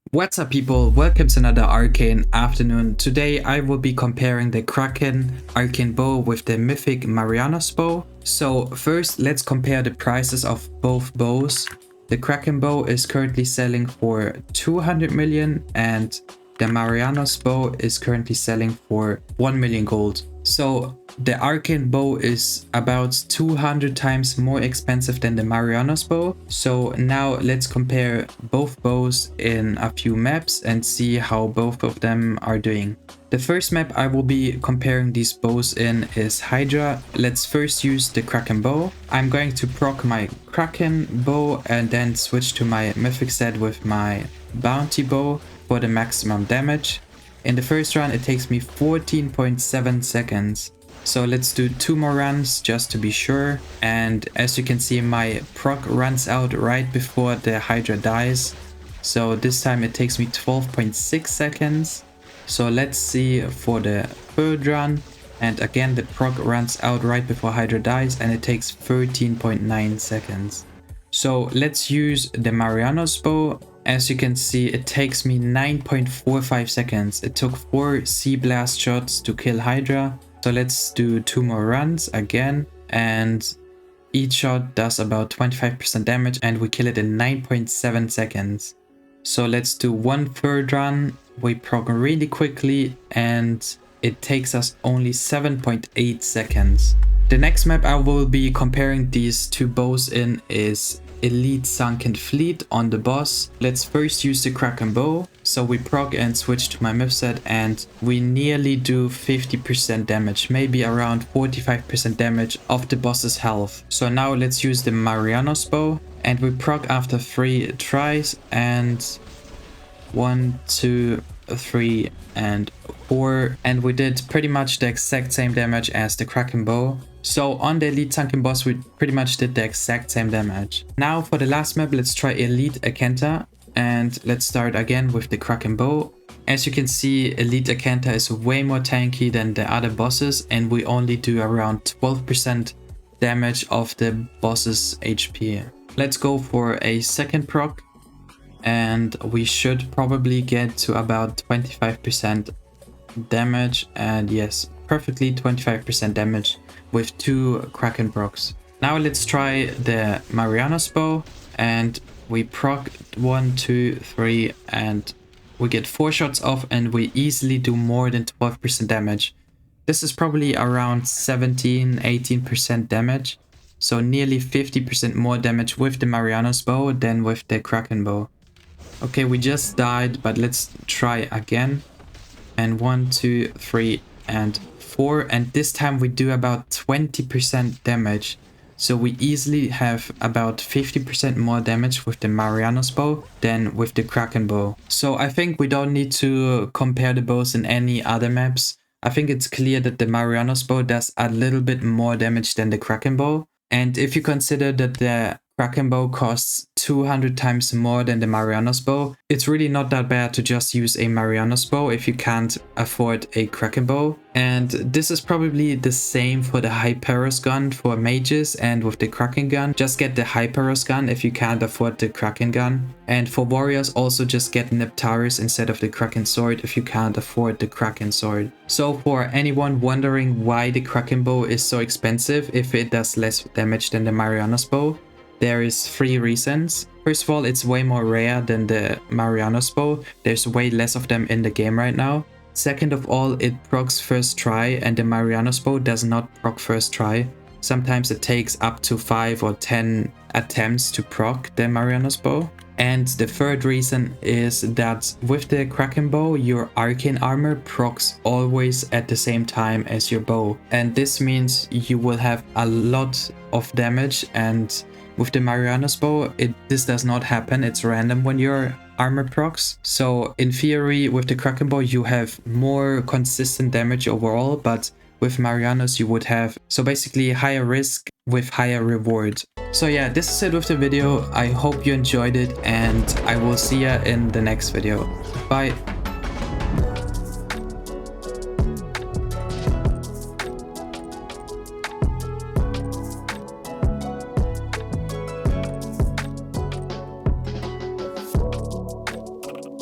What's up people, welcome to another Arcane afternoon. Today I will be comparing the Kraken Arcane Bow with the Mythic Marianos Bow. So first let's compare the prices of both bows. The Kraken Bow is currently selling for 200 million and the Marianos Bow is currently selling for 1 million gold. So the Arcane Bow is about 200 times more expensive than the Marianos Bow. So now let's compare both bows in a few maps and see how both of them are doing. The first map I will be comparing these bows in is Hydra. Let's first use the Kraken Bow. I'm going to proc my Kraken Bow and then switch to my Mythic set with my Bounty Bow for the maximum damage. In the first run it takes me 14.7 seconds. So let's do 2 more runs just to be sure. And as you can see, my proc runs out right before the Hydra dies. So this time it takes me 12.6 seconds. So let's see for the third run. And again the proc runs out right before Hydra dies and it takes 13.9 seconds. So let's use the Marianos Bow. As you can see, it takes me 9.45 seconds. It took 4 Sea Blast shots to kill Hydra. So let's do 2 more runs again. And each shot does about 25% damage and we kill it in 9.7 seconds. So let's do one third run. We proc really quickly and it takes us only 7.8 seconds. The next map I will be comparing these two bows in is Elite Sunken Fleet on the boss. Let's first use the Kraken Bow. So we proc and switch to my myth set and we nearly do 50% damage, maybe around 45% damage of the boss's health. So now let's use the Marianos Bow and we proc after 3 tries and 1, 2, 3 and 4, and we did pretty much the exact same damage as the Kraken Bow. So on the Elite Sunken boss we pretty much did the exact same damage. Now for the last map let's try Elite Akenta and let's start again with the Kraken Bow. As you can see, Elite Akenta is way more tanky than the other bosses and we only do around 12% damage of the boss's HP. Let's go for a second proc and we should probably get to about 25% damage, and yes, perfectly 25% damage with 2 Kraken procs. Now let's try the Marianos Bow and we proc 1, 2, 3 and we get 4 shots off and we easily do more than 12% damage. This is probably around 17-18% damage, so nearly 50% more damage with the Marianos Bow than with the Kraken Bow. Okay, we just died, but let's try again. And 1, 2, 3 and 4, and this time we do about 20% damage. So we easily have about 50% more damage with the Marianos Bow than with the Kraken Bow. So I think we don't need to compare the bows in any other maps. I think it's clear that the Marianos Bow does a little bit more damage than the Kraken Bow. And if you consider that the Kraken Bow costs 200 times more than the Marianos Bow, it's really not that bad to just use a Marianos Bow if you can't afford a Kraken Bow. And this is probably the same for the Hyperos gun for mages and with the Kraken gun. Just get the Hyperos gun if you can't afford the Kraken gun. And for warriors also just get Neptaris instead of the Kraken sword if you can't afford the Kraken sword. So for anyone wondering why the Kraken Bow is so expensive if it does less damage than the Marianos Bow, there is 3 reasons. First of all, it's way more rare than the Marianos Bow. There's way less of them in the game right now. Second of all, it procs first try and the Marianos Bow does not proc first try. Sometimes it takes up to 5 or 10 attempts to proc the Marianos Bow. And the third reason is that with the Kraken Bow, your arcane armor procs always at the same time as your bow. And this means you will have a lot of damage, and with the Marianos Bow, this does not happen. It's random when your armor procs. So in theory, with the Kraken Bow, you have more consistent damage overall, but with Marianos you would have, so basically, higher risk with higher reward. So yeah, this is it with the video. I hope you enjoyed it and I will see ya in the next video. Bye.